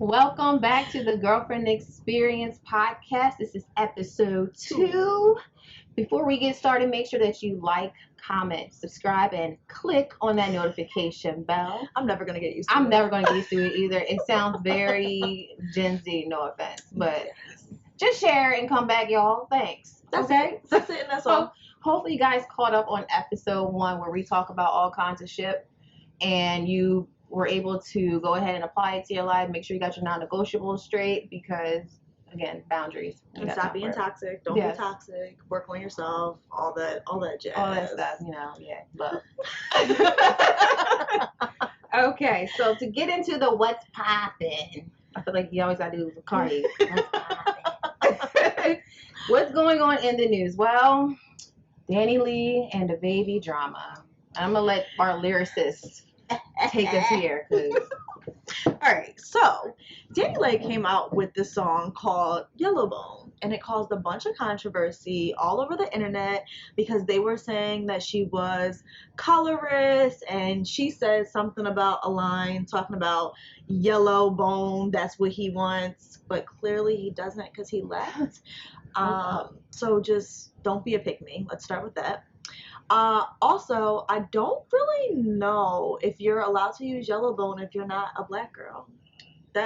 Welcome back to the Girlfriend Experience podcast. This is episode 2. Before we get started, make sure that you like, comment, subscribe, and click on that notification bell. I'm never going to get used to it. I'm never going to get used to it either. It sounds very Gen Z, no offense. But just share and come back, y'all. Thanks. That's it. That's it, and that's all. Hopefully you guys caught up on episode 1 where we talk about all kinds of shit. And you were able to go ahead and apply it to your life. Make sure you got your non-negotiables straight because, again, boboundaries. And stop being toxic. Don't be toxic. Work on yourself. All that jazz. All that stuff, love. Okay, so to get into the what's poppin', I feel like you always got to do Cardi. What's poppin'? What's going on in the news? Well, Danny Lee and the baby drama. I'm going to let our lyricist take us here. All right, so Danny Lee came out with this song called Yellow Bone, and it caused a bunch of controversy all over the internet because they were saying that she was colorist, and she said something about a line talking about yellow bone, that's what he wants, but clearly he doesn't because he left. So just don't be a pick-me. Let's start with that. Also, I don't really know if you're allowed to use yellow bone if you're not a black girl.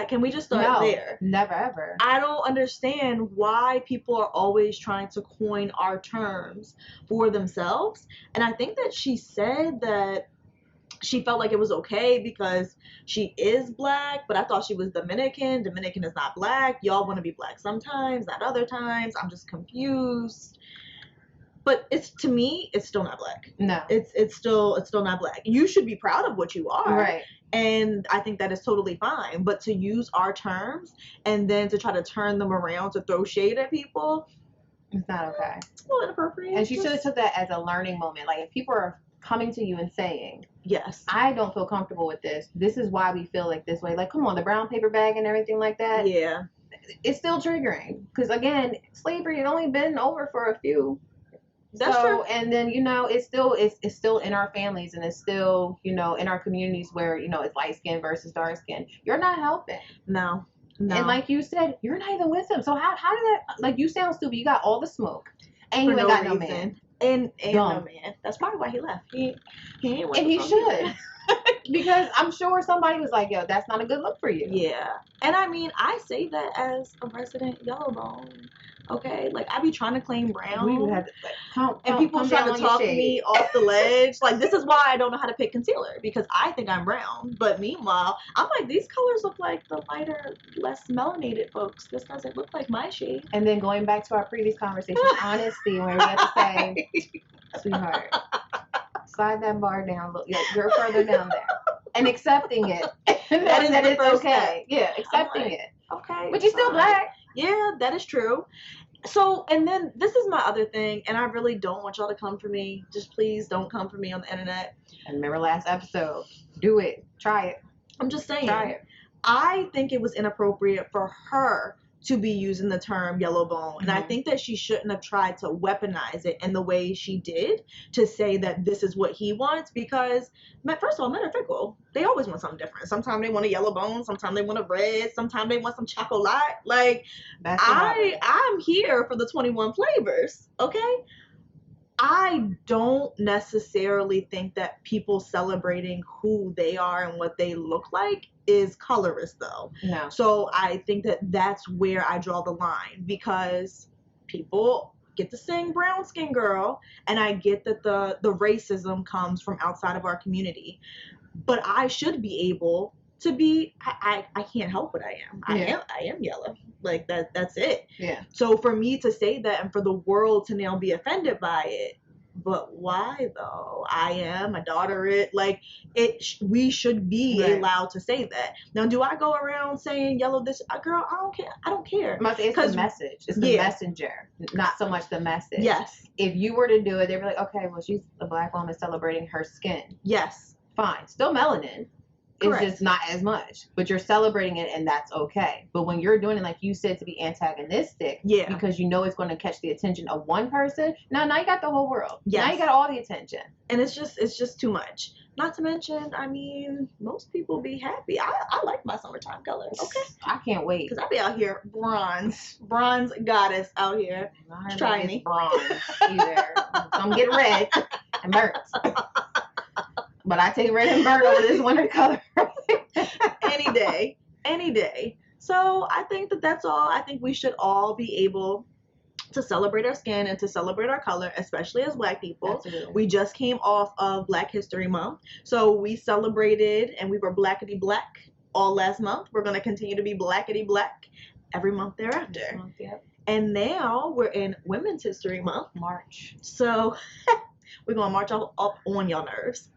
Can we just start there? Never ever. I don't understand why people are always trying to coin our terms for themselves. And I think that she said that she felt like it was okay because she is black, but I thought she was Dominican. Dominican is not black. Y'all want to be black sometimes, not other times. I'm just confused. But to me, it's still not black. No. It's still not black. You should be proud of what you are. Right. And I think that is totally fine. But to use our terms and then to try to turn them around to throw shade at people, it's not okay. It's a little inappropriate. And she should have took that as a learning moment. Like, if people are coming to you and saying, yes, I don't feel comfortable with this. This is why we feel like this way. Like, come on, the brown paper bag and everything like that. Yeah. It's still triggering. Because, again, slavery had only been over for a few. That's true. And then, it's still in our families, and it's still, in our communities where, it's light skin versus dark skin. You're not helping. No. And like you said, you're not even with him. So how did that, like, you sound stupid. You got all the smoke and you ain't got no man. And no man. That's probably why he left. He ain't with and he should. Because I'm sure somebody was like, yo, that's not a good look for you. Yeah. And I mean, I say that as a resident yellow bone. Okay, like I be trying to claim brown, and people trying to talk me off the ledge. Like, this is why I don't know how to pick concealer, because I think I'm brown, but meanwhile I'm like, these colors look like the lighter, less melanated folks. This doesn't look like my shade. And then going back to our previous conversation, honesty, where we have to say, sweetheart, slide that bar down. Look, you're further down there, and accepting it. that it's okay. Yeah, accepting it. Okay, but you're still black. Yeah, that is true. So, and then this is my other thing, and I really don't want y'all to come for me. Just please don't come for me on the internet. And remember last episode, do it. Try it. I'm just saying. Try it. I think it was inappropriate for her to be using the term yellow bone. And I think that she shouldn't have tried to weaponize it in the way she did to say that this is what he wants, because, first of all, men are fickle. They always want something different. Sometimes they want a yellow bone. Sometimes they want a red. Sometimes they want some chocolate. Like, I'm here for the 21 flavors, okay? I don't necessarily think that people celebrating who they are and what they look like is colorist, though. No. So I think that that's where I draw the line, because people get to sing brown skin girl, and I get that the racism comes from outside of our community, but I should be able to be, I can't help what I am. I am yellow. Like, that's it. Yeah. So for me to say that and for the world to now be offended by it, but why though? I am a daughter. We should be allowed to say that. Now, do I go around saying yellow this? Girl, I don't care. I don't care. It's the message. It's the messenger, not so much the message. Yes. If you were to do it, they'd be like, okay, well, she's a black woman celebrating her skin. Yes. Fine. Still melanin. it's just not as much. But you're celebrating it, and that's okay. But when you're doing it, like you said, to be antagonistic, because you know it's going to catch the attention of one person, now you got the whole world. Yes. Now you got all the attention. And it's just too much. Not to mention, I mean, most people be happy. I like my summertime colors. Okay. I can't wait. Because I be out here bronze goddess out here. Trying me. Bronze either. I'm getting red and burnt. But I take red and burnt over this winter color. Any day. So I think that's all. I think we should all be able to celebrate our skin and to celebrate our color, especially as Black people. Absolutely. We just came off of Black History Month. So we celebrated and we were blackity black all last month. We're going to continue to be blackity black every month thereafter. And now we're in Women's History Month. March. So we're going to march up on y'all nerves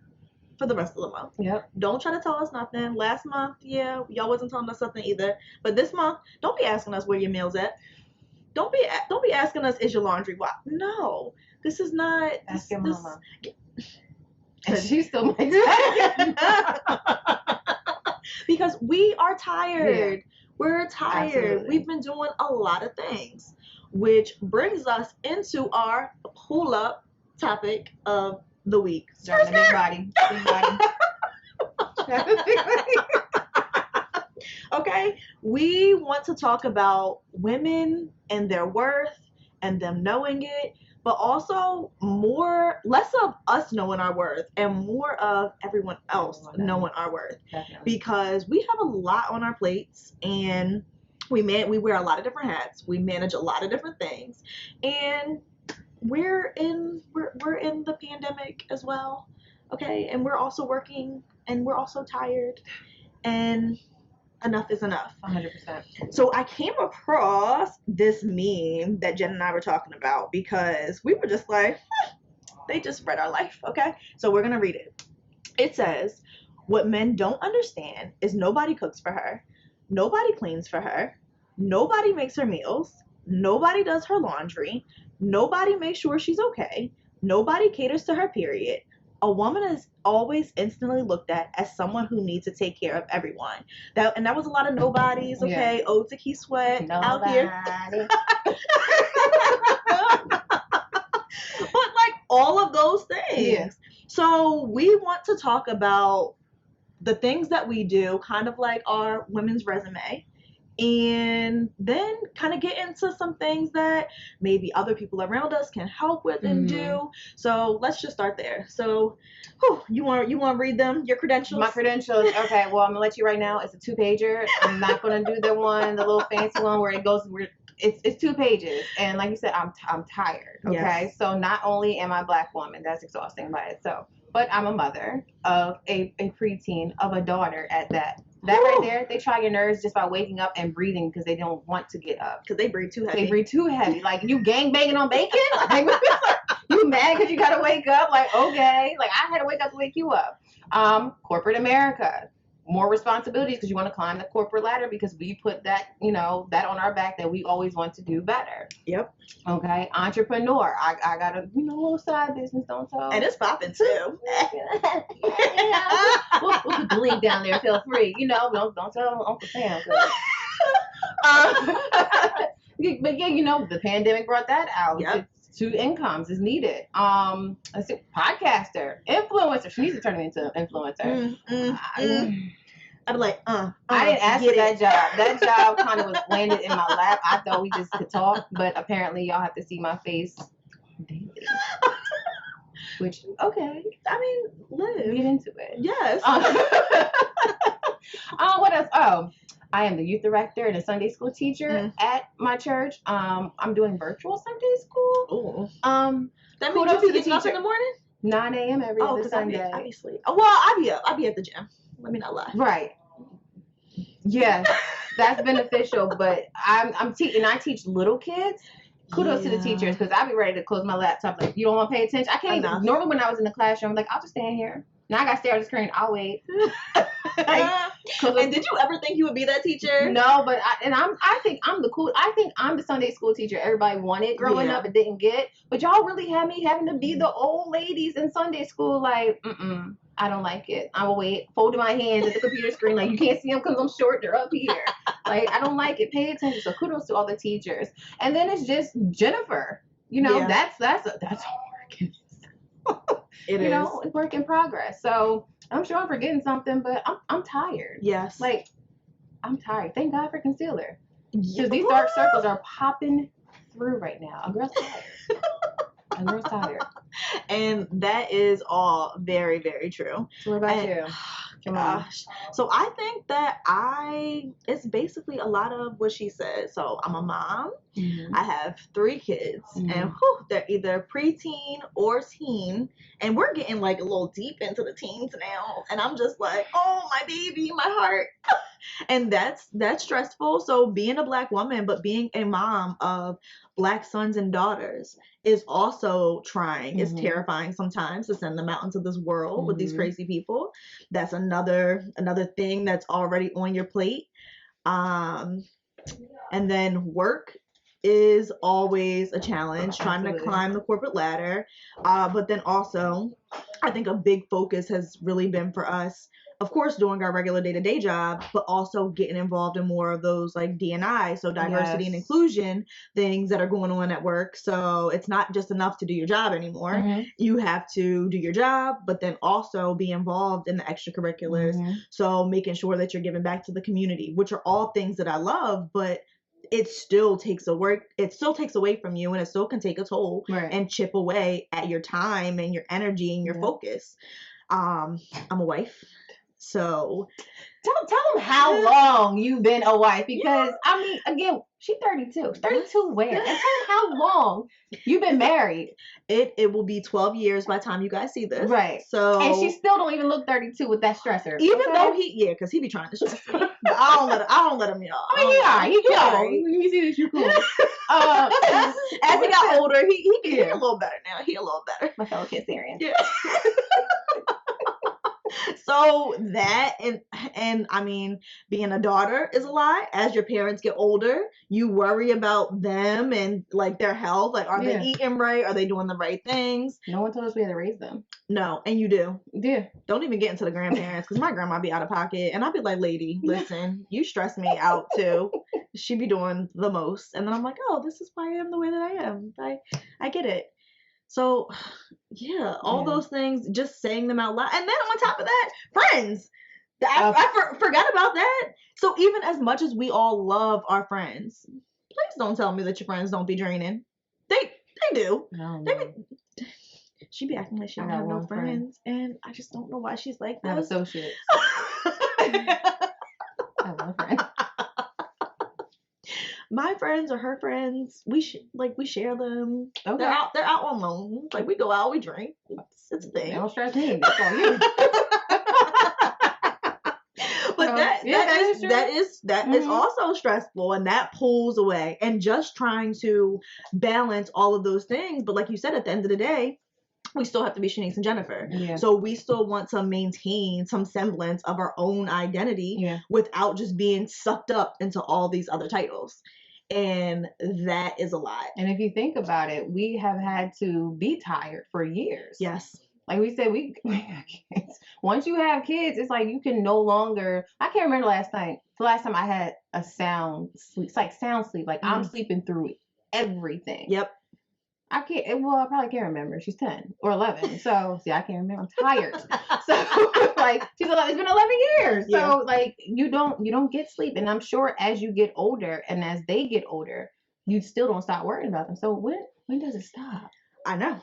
for the rest of the month. Yep. Don't try to tell us nothing. Last month, y'all wasn't telling us something either. But this month, don't be asking us where your meal's at. Don't be asking us, is your laundry washed? No, this is not. Ask your mama. And she still might do because we are tired. Yeah. We're tired. Absolutely. We've been doing a lot of things, which brings us into our pull-up topic of the week. Big body. Okay, we want to talk about women and their worth and them knowing it, but also less of us knowing our worth and more of everyone else knowing our worth. Definitely. Because we have a lot on our plates and we wear a lot of different hats. We manage a lot of different things, and we're in the pandemic as well. Okay, and we're also working and we're also tired, and enough is enough. 100%. So I came across this meme that Jen and I were talking about because we were just like, they just spread our life, okay? So we're going to read it. It says, what men don't understand is nobody cooks for her, nobody cleans for her, nobody makes her meals, nobody does her laundry, nobody makes sure she's okay, nobody caters to her period. A woman is always instantly looked at as someone who needs to take care of everyone. That was a lot of nobodies, okay? Yeah. Ode to Key Sweat out here. But like all of those things. Yeah. So we want to talk about the things that we do, kind of like our women's resume. And then kind of get into some things that maybe other people around us can help with and do. So let's just start there. So, you want to read them? Your credentials? My credentials. Okay. Well, I'm gonna let you right now. It's a 2-pager. I'm not gonna do the little fancy one where it goes. It's 2 pages, and like you said, I'm tired. Okay. Yes. So not only am I a Black woman, that's exhausting by itself, but I'm a mother of a preteen, of a daughter at that. That right there, they try your nerves just by waking up and breathing because they don't want to get up. Because they breathe too heavy. Like, you gang banging on bacon? Like, you mad because you got to wake up? Like, okay. Like, I had to wake up to wake you up. Corporate America. More responsibilities because you want to climb the corporate ladder because we put that, that on our back that we always want to do better. Yep. Okay. Entrepreneur. I got a little side business, don't tell. And it's popping too. We'll put the link down there. Feel free. Don't tell Uncle Sam. But yeah, the pandemic brought that out. Yep. 2 incomes is needed. Let's see, podcaster, influencer. She needs to turn me into an influencer. I'd be like, I didn't ask for that job. That job kind of was landed in my lap. I thought we just could talk, but apparently y'all have to see my face daily. Which, okay. I mean, live. Get into it. Yes. What else? Oh, I am the youth director and a Sunday school teacher at my church. I'm doing virtual Sunday school. Ooh. That means you be getting up in the morning? 9 a.m. every other Sunday. I be asleep. Oh, well, I'll be at the gym. Let me not lie. Right. Yes, that's beneficial. But I'm teaching. I teach little kids. Kudos to the teachers because I'll be ready to close my laptop. Like, you don't want to pay attention? I can't even. Normally when I was in the classroom, I'm like, I'll just stand here. Now I got to stare at the screen. I'll wait. And did you ever think you would be that teacher? No, but I think I'm the cool. I think I'm the Sunday school teacher everybody wanted growing up and didn't get. But y'all really had me having to be the old ladies in Sunday school. Like, I don't like it. I will wait, folding my hands at the computer screen, like you can't see them because I'm short. They're up here. Like I don't like it. Pay attention. So kudos to all the teachers. And then it's just Jennifer. You know, that's homework. It you is. know, it's work in progress. So I'm sure I'm forgetting something, but I'm tired. Yes. Like I'm tired. Thank God for concealer. Because these dark circles are popping through right now. A girl's tired. A girl's tired. And that is all very, very true. So what about you? Gosh. So I think that it's basically a lot of what she said. So I'm a mom. Mm-hmm. I have 3 kids, and they're either preteen or teen, and we're getting like a little deep into the teens now. And I'm just like, oh, my baby, my heart. And that's stressful. So being a Black woman, but being a mom of Black sons and daughters is also trying. It's terrifying sometimes to send them out into this world with these crazy people. That's another thing that's already on your plate. And then work is always a challenge, trying to climb the corporate ladder. But then also, I think a big focus has really been for us, of course, doing our regular day-to-day job, but also getting involved in more of those like D&I, so diversity and inclusion things that are going on at work. So it's not just enough to do your job anymore. You have to do your job, but then also be involved in the extracurriculars. So making sure that you're giving back to the community, which are all things that I love, but it still takes away from you, and it still can take a toll and chip away at your time and your energy and your focus. I'm a wife. So tell them how long you've been a wife, because I mean, again, she's 32. 32 where? And tell them how long you've been married. It will be 12 years by the time you guys see this. Right. So and she still don't even look 32 with that stressor. Even though because he be trying to stress me. But I don't let him, y'all. I mean, he cool. You see this, you cool. As he got older, he a little better now. He a little better. My fellow Cancerian. Yeah. So that and I mean, being a daughter is a lot. As your parents get older, you worry about them and like their health. Like, are they eating right? Are they doing the right things? No one told us we had to raise them. No, and you do. Yeah. Don't even get into the grandparents, because my grandma be out of pocket, and I'd be like, lady, listen, you stress me out too. She be doing the most, and then I'm like, oh, this is why I am the way that I am. I get it. So, yeah, all those things, just saying them out loud. And then on top of that, friends. I forgot about that. So even as much as we all love our friends, please don't tell me that your friends don't be draining. They do. No. She be acting like she don't have no friends. And I just don't know why she's like that. I have associates. I have no friends. My friends are her friends. We share them. Okay. They're out on loan. Like, we go out, we drink. It's a thing. They don't stress me. That's all you. But that is also stressful, and that pulls away. And just trying to balance all of those things. But like you said, at the end of the day, we still have to be Shanice and Jennifer. Yeah. So we still want to maintain some semblance of our own identity without just being sucked up into all these other titles. And that is a lot. And if you think about it, we have had to be tired for years. Yes. Like we said, we have kids. Once you have kids, it's like you can no longer. I can't remember the last time I had a sound sleep. It's like sound sleep. Like I'm sleeping through everything. Yep. I probably can't remember. She's 10 or 11. So, see, I can't remember. I'm tired. So, like, she's 11. It's been 11 years. Yeah. So, like, you don't get sleep. And I'm sure as you get older and as they get older, you still don't stop worrying about them. So, when does it stop? I know.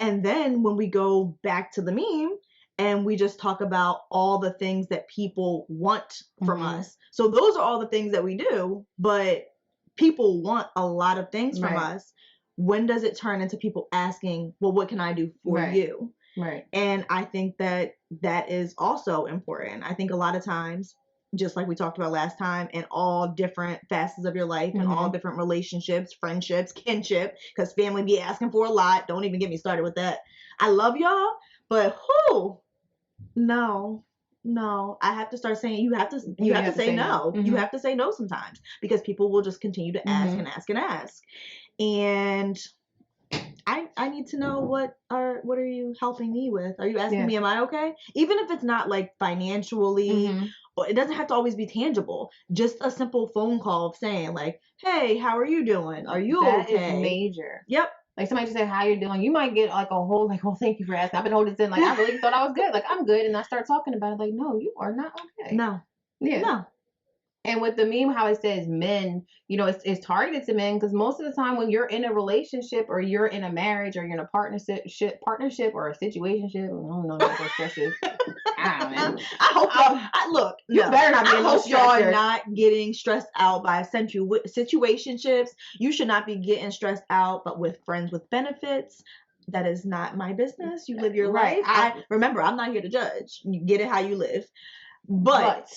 And then when we go back to the meme and we just talk about all the things that people want from us. So, those are all the things that we do. But people want a lot of things from us. When does it turn into people asking, well, what can I do for you? Right. And I think that is also important. I think a lot of times, just like we talked about last time, in all different facets of your life and all different relationships, friendships, kinship, because family be asking for a lot. Don't even get me started with that. I love y'all, but no. I have to start saying you have to say no. You have to say no sometimes, because people will just continue to ask and ask and ask. And I need to know what are you helping me with? Are you asking Yeah. me, am I okay? Even if it's not like financially, Mhm. or it doesn't have to always be tangible. Just a simple phone call of saying like, hey, how are you doing? Are you That is okay? major. Yep. Like somebody just say, how you doing? You might get like a whole like, well, thank you for asking. I've been holding this in. Like I really thought I was good. Like I'm good, and I start talking about it. Like no, you are not okay. No. Yeah. No. And with the meme, how it says men, you know, it's targeted to men because most of the time when you're in a relationship or you're in a marriage or you're in a partnership or a situationship, I don't know what those stresses. I don't know. I hope y'all. Look, You better not be I in those hope y'all are stressors. not getting stressed out by situationships. You should not be getting stressed out, but with friends with benefits. That is not my business. You live your Right. life. Remember, I'm not here to judge. You get it how you live, but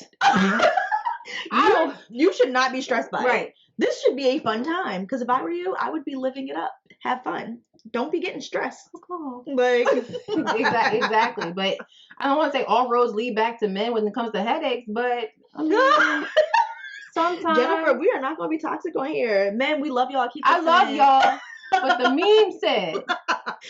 you should not be stressed by it. This should be a fun time because if I were you, I would be living it up. Have fun. Don't be getting stressed. Like exactly. But I don't want to say all roads lead back to men when it comes to headaches, but I mean, sometimes Jennifer, we are not going to be toxic on here. Men, we love y'all. I love y'all. But the meme said,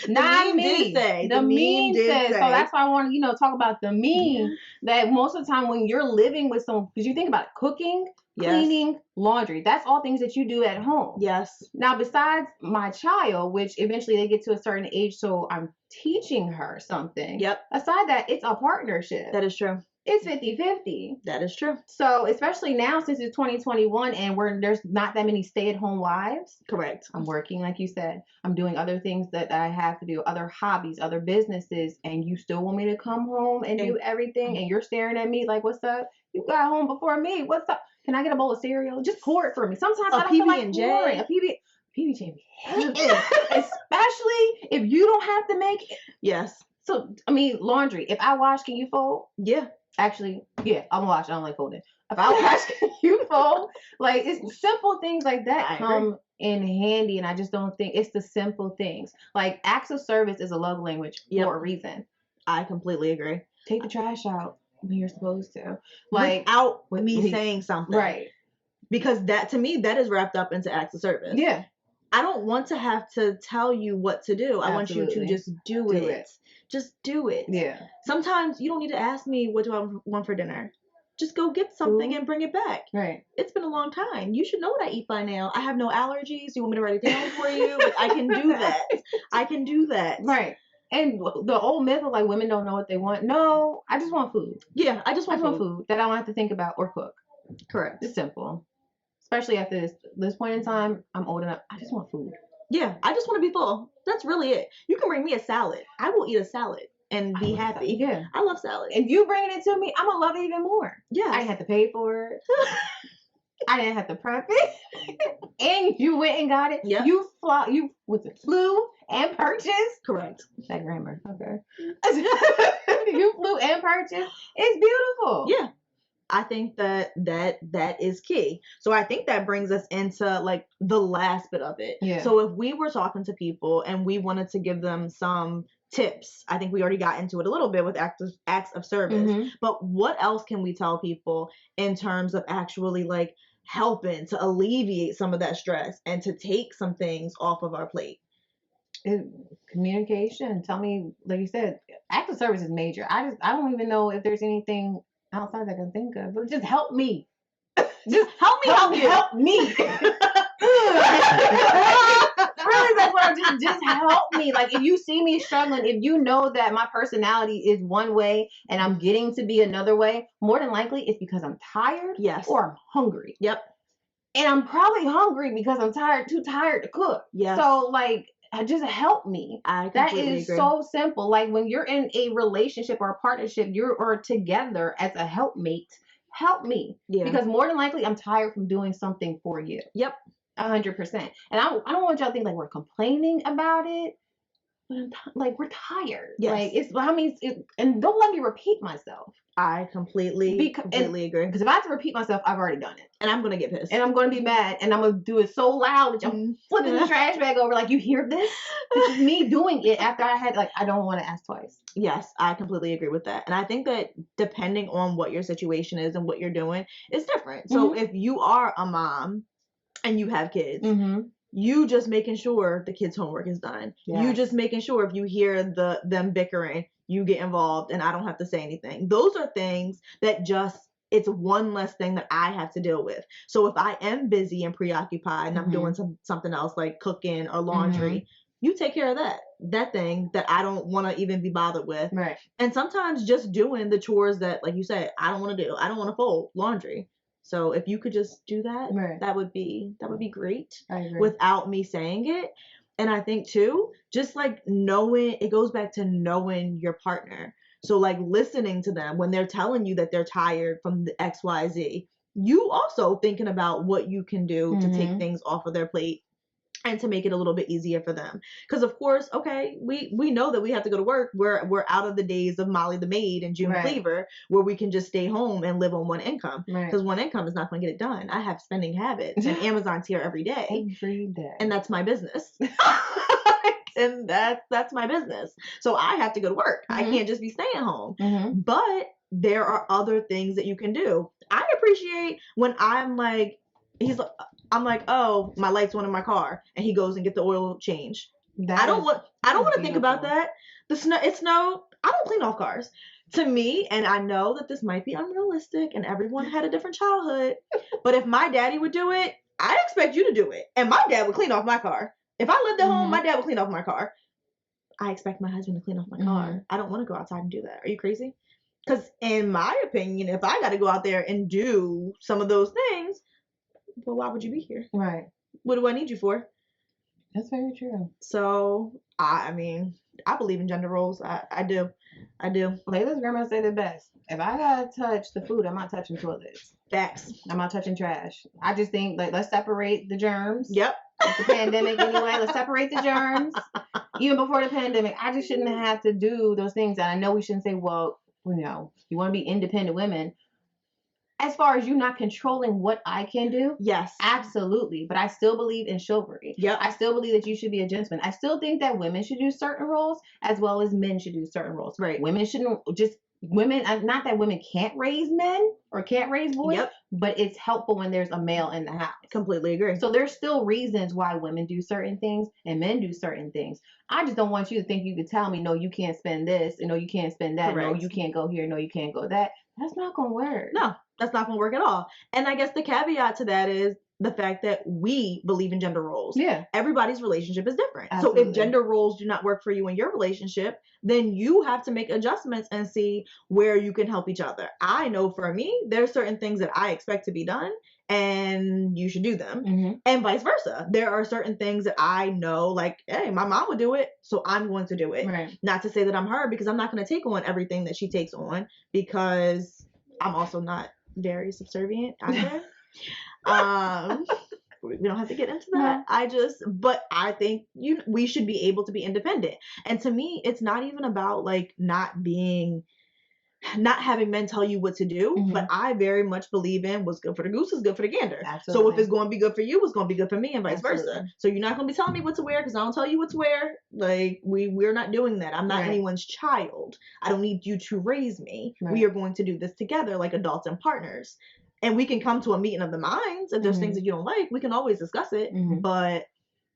not meme me. Did say. The meme did said. say. So that's why I want to, talk about the meme. That most of the time when you're living with someone, because you think about it, cooking, cleaning, laundry. That's all things that you do at home. Yes. Now, besides my child, which eventually they get to a certain age, so I'm teaching her something. Yep. Aside that, it's a partnership. That is true. It's 50-50. That is true. So, especially now since it's 2021 and there's not that many stay-at-home wives. Correct. I'm working, like you said. I'm doing other things that I have to do, other hobbies, other businesses, and you still want me to come home and do everything, and you're staring at me like, what's up? You got home before me. What's up? Can I get a bowl of cereal? Just pour it for me. Sometimes I don't feel like pouring. A PB&J. Especially if you don't have to make it. Yes. So, I mean, laundry. If I wash, can you fold? Yeah. Actually, yeah, I'm wash. I don't like folding. If I wash, can you fold? Like, it's simple things like that come in handy, and I just don't think it's the simple things. Like, acts of service is a love language for a reason. I completely agree. Take the trash out when you're supposed to. Like, without me saying something. Right. Because that, to me, that is wrapped up into acts of service. Yeah. I don't want to have to tell you what to do. I want you to just do it. Just do it. Yeah. Sometimes you don't need to ask me, what do I want for dinner? Just go get something and bring it back. Right. It's been a long time. You should know what I eat by now. I have no allergies. You want me to write it down for you? Like, I can do that. I can do that. Right. And the old myth of like women don't know what they want. No, I just want food. Yeah, I just want food that I don't have to think about or cook. Correct. It's simple. Especially after this point in time, I'm old enough. I just want food. Yeah, I just want to be full. That's really it. You can bring me a salad. I will eat a salad and be happy. Yeah. I love salad. If you bringing it to me, I'm going to love it even more. Yeah. I didn't have to pay for it. I didn't have to prep it. And you went and got it. Yep. You flew and purchased. Correct. That grammar. Okay. You flew and purchased. It's beautiful. Yeah. I think that is key. So I think that brings us into like the last bit of it. Yeah. So if we were talking to people and we wanted to give them some tips, I think we already got into it a little bit with acts of service. Mm-hmm. But what else can we tell people in terms of actually like helping to alleviate some of that stress and to take some things off of our plate? Communication. Tell me, like you said, acts of service is major. I don't even know if there's anything outside I can think of, but just help me. Just help me help you. Help me. Really, that's what just help me. Like if you see me struggling, if you know that my personality is one way and I'm getting to be another way, more than likely it's because I'm tired. Yes. Or I'm hungry. Yep. And I'm probably hungry because I'm too tired to cook. Yeah. So like just help me. That is agree. So simple. Like when you're in a relationship or a partnership, you're together as a helpmate. Help me. Yeah. Because more than likely, I'm tired from doing something for you. Yep. 100%. And I don't want y'all to think like we're complaining about it. But like we're tired. Yes. Like and don't let me repeat myself. I completely agree. Because if I have to repeat myself, I've already done it. And I'm going to get pissed. And I'm going to be mad. And I'm going to do it so loud that I'm flipping the trash bag over. Like, you hear this? This is me doing it after I don't want to ask twice. Yes, I completely agree with that. And I think that depending on what your situation is and what you're doing, it's different. So if you are a mom and you have kids, You just making sure the kids' homework is done. Yes. You just making sure if you hear them bickering, you get involved and I don't have to say anything. Those are things that it's one less thing that I have to deal with. So if I am busy and preoccupied and I'm doing something else like cooking or laundry, you take care of that thing that I don't want to even be bothered with. Right. And sometimes just doing the chores that, like you said, I don't want to do. I don't want to fold laundry. So if you could just do that, right. that would be great. I agree. Without me saying it. And I think too, just like knowing, it goes back to knowing your partner. So like listening to them when they're telling you that they're tired from the XYZ, you also thinking about what you can do to take things off of their plate and to make it a little bit easier for them. Because of course, okay, we know that we have to go to work. We're out of the days of Molly the maid and June Cleaver, where we can just stay home and live on one income. Because one income is not going to get it done. I have spending habits, and Amazon's here every day. Every day. And that's my business. And that's my business. So I have to go to work. I can't just be staying home. But there are other things that you can do. I appreciate when I'm like, oh, my lights went in my car, and he goes and get the oil change. I don't want to think about that. It snowed. I don't clean off cars. To me, and I know that this might be unrealistic, and everyone had a different childhood, but if my daddy would do it, I expect you to do it. And my dad would clean off my car. If I lived at home, my dad would clean off my car. I expect my husband to clean off my car. I don't want to go outside and do that. Are you crazy? Because in my opinion, if I got to go out there and do some of those things, well, why would you be here? Right. What do I need you for? That's very true. So, I mean, I believe in gender roles. I do. Layla's grandma said it best. If I gotta touch the food, I'm not touching toilets. Facts. I'm not touching trash. I just think, like, let's separate the germs. Yep. It's the pandemic anyway. Let's separate the germs. Even before the pandemic, I just shouldn't have to do those things. And I know we shouldn't say, well, you want to be independent women. As far as you not controlling what I can do, yes, absolutely. But I still believe in chivalry. Yep. I still believe that you should be a gentleman. I still think that women should do certain roles as well as men should do certain roles. Right. Women shouldn't not that women can't raise men or can't raise boys, but it's helpful when there's a male in the house. Completely agree. So there's still reasons why women do certain things and men do certain things. I just don't want you to think you could tell me, no, you can't spend this, and no, you can't spend that, Correct. no, you can't go here, no, you can't go that. That's not going to work. No, that's not going to work at all. And I guess the caveat to that is the fact that we believe in gender roles. Yeah. Everybody's relationship is different. Absolutely. So if gender roles do not work for you in your relationship, then you have to make adjustments and see where you can help each other. I know for me, there's certain things that I expect to be done and you should do them. And vice versa. There are certain things that I know, like, hey, my mom would do it, so I'm going to do it. Right. Not to say that I'm her, because I'm not going to take on everything that she takes on, because I'm also not very subservient either. We don't have to get into that. But I think we should be able to be independent. And to me, it's not even about like not having men tell you what to do, but I very much believe in what's good for the goose is good for the gander. Absolutely. So if it's going to be good for you, it's going to be good for me, and vice versa. Absolutely. So you're not going to be telling me what to wear because I don't tell you what to wear. Like we're not doing that. I'm not anyone's child. I don't need you to raise me. Right. We are going to do this together like adults and partners. And we can come to a meeting of the minds. If there's things that you don't like, we can always discuss it. But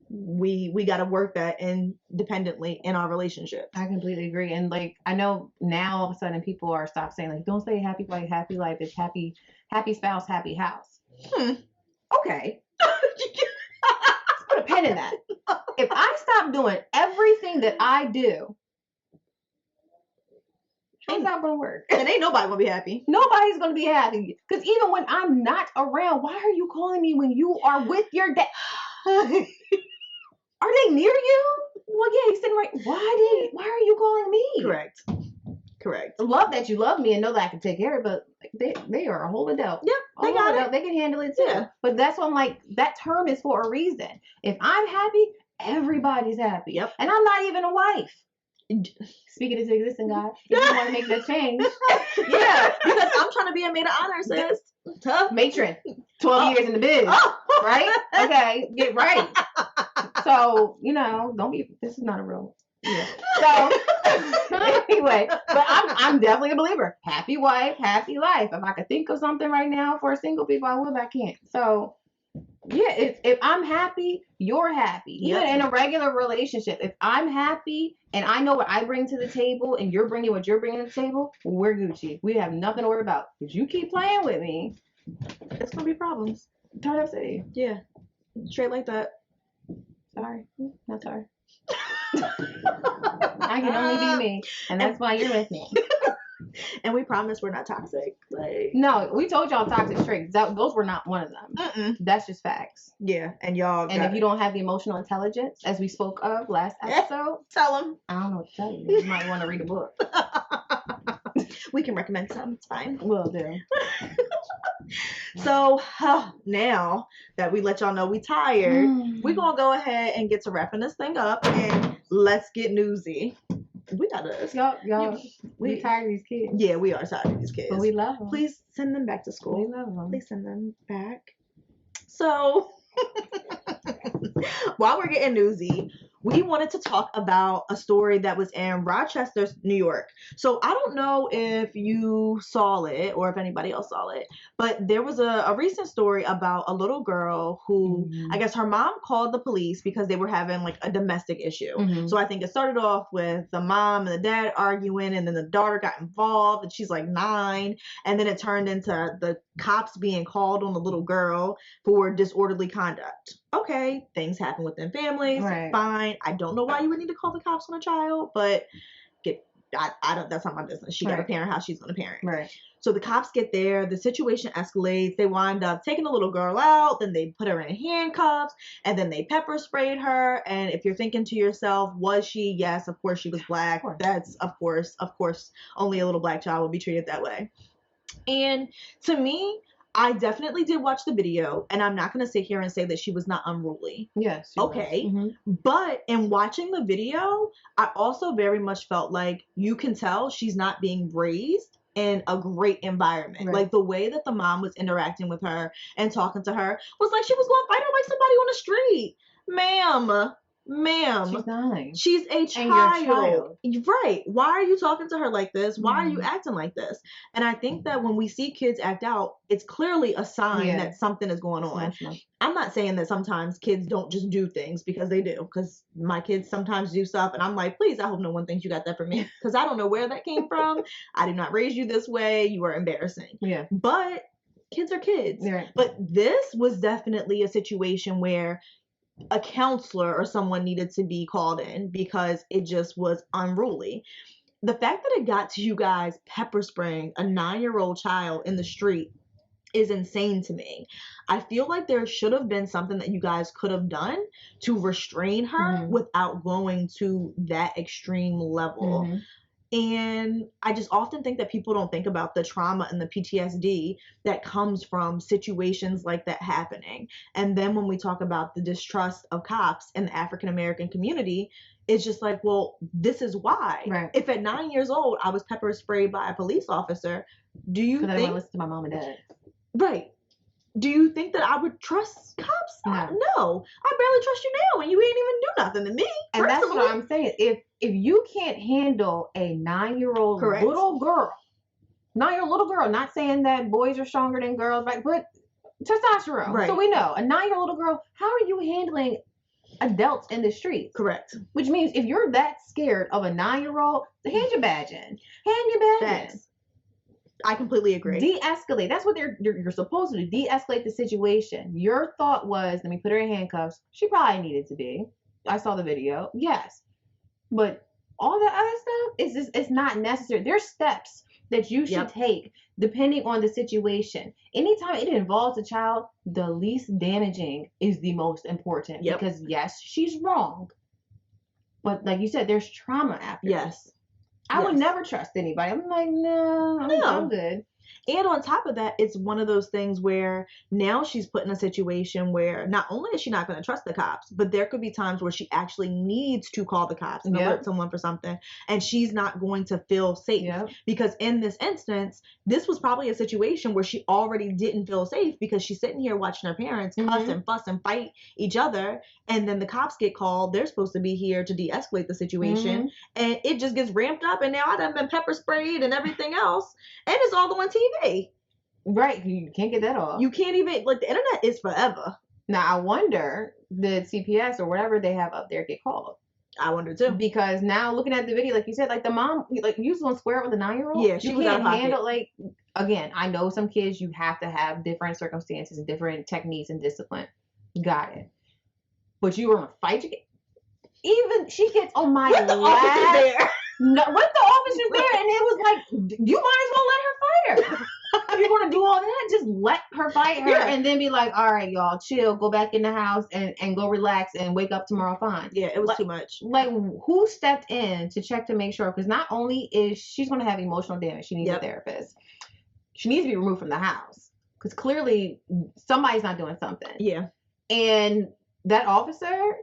we got to work that independently in our relationship. I completely agree. And like, I know now all of a sudden people are stop saying like, don't say happy wife, happy life. It's happy spouse, happy house. Okay. Let's put a pin in that. If I stop doing everything that I do, it's not going to work. And ain't nobody going to be happy. Nobody's going to be happy. Because even when I'm not around, why are you calling me when you are with your dad? Are they near you? Well, yeah, he's sitting right. Why are you calling me? Correct. Love that you love me and know that I can take care of it, but they are a whole adult. Yep, they got it. They can handle it too. Yeah. But that's why I'm like, that term is for a reason. If I'm happy, everybody's happy. Yep. And I'm not even a wife. Speaking into existence, God. If you want to make that change. Yeah, because I'm trying to be a maid of honor, sis. Tough. Matron. 12 years in the biz. Right? Okay. Get right. So, this is not a real. Yeah. So, anyway, but I'm definitely a believer. Happy wife, happy life. If I could think of something right now for single people, I would, but I can't. So, Yeah, if I'm happy, you're happy. Yep. Even in a regular relationship, if I'm happy and I know what I bring to the table and you're bringing what you're bringing to the table, we're Gucci. We have nothing to worry about. If you keep playing with me, It's gonna be problems. turn up city. Yeah, straight like that. Sorry, not sorry. I can only be me, and that's why you're with me. And we promise we're not toxic. Like, No, we told y'all toxic traits. Those were not one of them. That's just facts. yeah, and y'all. And if you don't have the emotional intelligence, as we spoke of last episode, tell them, I don't know what to tell you. You might want to read a book. we can recommend some. It's fine. Will do. So now that we let y'all know we tired, we're gonna go ahead and get to wrapping this thing up, and let's get newsy. We gotta. Y'all, we tired of these kids. Yeah, we are tired of these kids. But we love them. Please send them back to school. We love them. Please send them back. So, while we're getting newsy, we wanted to talk about a story that was in Rochester, New York. So, I don't know if you saw it or if anybody else saw it, but there was a recent story about a little girl who, I guess her mom called the police because they were having like a domestic issue. So, I think it started off with the mom and the dad arguing, and then the daughter got involved, and she's like 9, and then it turned into the cops being called on the little girl for disorderly conduct. Okay, things happen within families. Right. Fine. I don't know why you would need to call the cops on a child, but I don't. That's not my business. She got to parent how she's going to parent. Right. So the cops get there. The situation escalates. They wind up taking the little girl out. Then they put her in handcuffs, and then they pepper sprayed her. And if you're thinking to yourself, was she? Yes, of course she was black. That's of course, only a little black child would be treated that way. And to me, I definitely did watch the video, and I'm not going to sit here and say that she was not unruly. Yes. Okay. But in watching the video, I also very much felt like you can tell she's not being raised in a great environment. Like the way that the mom was interacting with her and talking to her was like she was going to fight her like somebody on the street. Ma'am, she's 9. She's a child. Right. Why are you talking to her like this? Why are you acting like this? And I think that when we see kids act out, it's clearly a sign that something is going on. I'm not saying that sometimes kids don't just do things, because they do. Because my kids sometimes do stuff, and I'm like, please, I hope no one thinks you got that from me. Because I don't know where that came from. I did not raise you this way. You are embarrassing. Yeah. But kids are kids. Right. But this was definitely a situation where a counselor or someone needed to be called in because it just was unruly. The fact that it got to you guys pepper spraying a 9-year-old child in the street is insane to me. I feel like there should have been something that you guys could have done to restrain her without going to that extreme level. And I just often think that people don't think about the trauma and the PTSD that comes from situations like that happening. And then when we talk about the distrust of cops in the African American community, it's just like, well, this is why. Right. If at 9 years old I was pepper sprayed by a police officer, do you think... I don't listen to my mom and dad. Right. Do you think that I would trust cops? No. No. I barely trust you now, and you ain't even do nothing to me. And that's what I'm saying. If you can't handle a 9-year-old little girl, 9-year-old little girl, not saying that boys are stronger than girls, right? But testosterone. Right. So we know a 9-year-old little girl. How are you handling adults in the streets? Correct. Which means if you're that scared of a 9-year-old, hand your badge in. Hand your badge in. I completely agree. De-escalate. That's what you're supposed to do. De-escalate the situation. Your thought was, let me put her in handcuffs. She probably needed to be. I saw the video. Yes. But all the other stuff it's not necessary. There's steps that you should take depending on the situation. Anytime it involves a child, the least damaging is the most important. Because yes, she's wrong. But like you said, there's trauma after. Yes. I would never trust anybody. I'm like, no, I'm good. And on top of that, it's one of those things where now she's put in a situation where not only is she not going to trust the cops, but there could be times where she actually needs to call the cops and alert someone for something, and she's not going to feel safe. Because in this instance, this was probably a situation where she already didn't feel safe because she's sitting here watching her parents cuss and fuss and fight each other, and then the cops get called. They're supposed to be here to de-escalate the situation, and it just gets ramped up, and now I done been pepper sprayed and everything else, and it's all on TV. Right. You can't get that off. You can't even, like, the internet is forever. Now I wonder did CPS or whatever they have up there get called? I wonder too. Because now looking at the video, like you said, like the mom, like you was gonna square up with a 9-year-old. Yeah, she you was out can't of pocket. handle like. Again, I know some kids you have to have different circumstances and different techniques and discipline. Got it. But you were gonna fight you. Even she gets on my With the officer there. No, with the officers there, and it was like, you might as well let her fight her. If you're gonna do all that, just let her fight her, Yeah. and then be like, all right, y'all, chill, go back in the house and go relax and wake up tomorrow fine. Yeah, it was like, too much. Like, who stepped in to check to make sure? Because not only is she's gonna have emotional damage, she needs a therapist. She needs to be removed from the house because clearly somebody's not doing something. Yeah. And that officer,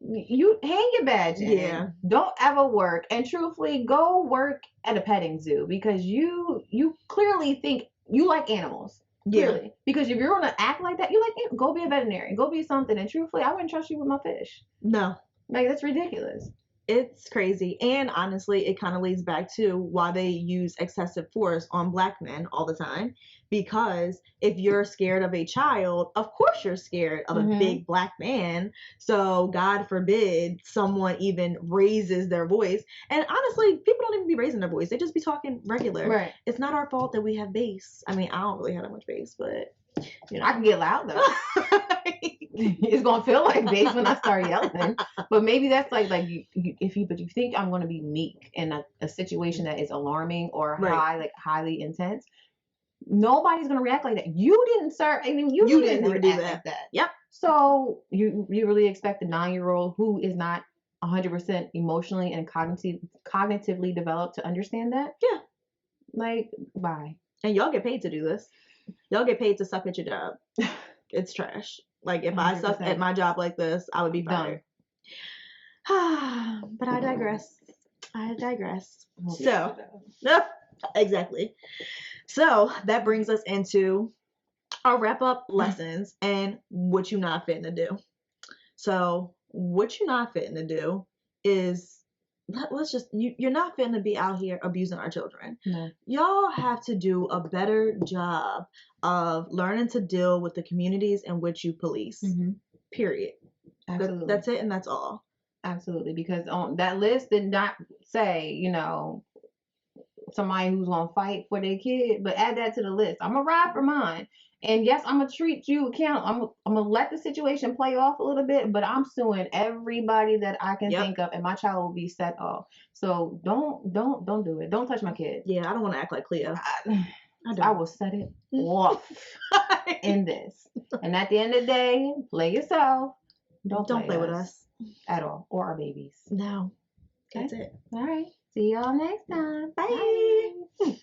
you hang your badge in. Yeah. Don't ever work, and truthfully, go work at a petting zoo because you clearly think you like animals. Clearly, Yeah. because if you're gonna act like that, you like go be a veterinarian, go be something. And truthfully, I wouldn't trust you with my fish. No. Like that's ridiculous. It's crazy. And honestly, it kind of leads back to why they use excessive force on black men all the time. Because if you're scared of a child, of course you're scared of a big black man. So God forbid someone even raises their voice. And honestly, people don't even be raising their voice. They just be talking regular. Right. It's not our fault that we have bass. I mean, I don't really have that much bass, but you know. I can get loud though. It's gonna feel like bass when I start yelling, but maybe that's like if you think I'm gonna be meek in a situation that is alarming or highly intense. Nobody's gonna react like that. You didn't start. I mean, you didn't even do react that. like that. Yep. So you really expect a 9-year-old who is not 100% emotionally and cognitively developed to understand that? Yeah. Like, bye. And y'all get paid to do this. Y'all get paid to suck at your job. It's trash. Like, if 100%. I sucked at my job like this, I would be fired. But I digress. So, exactly. So, that brings us into our wrap-up lessons and what you not fitting to do. So, what you not fitting to do is, let's just, you're not fitting to be out here abusing our children. No. Y'all have to do a better job of learning to deal with the communities in which you police. Period. Absolutely. That's it, and that's all. Absolutely, because on that list did not say, somebody who's gonna fight for their kid, but add that to the list. I'm gonna ride for mine, and yes, I'm gonna treat you accountable. I'm gonna let the situation play off a little bit, but I'm suing everybody that I can think of, and my child will be set off. So don't do it. Don't touch my kid. Yeah, I don't want to act like Cleo. I will set it off in this. And at the end of the day, play yourself. Don't play with us at all, or our babies. No. Okay? That's it. All right. See y'all next time. Bye.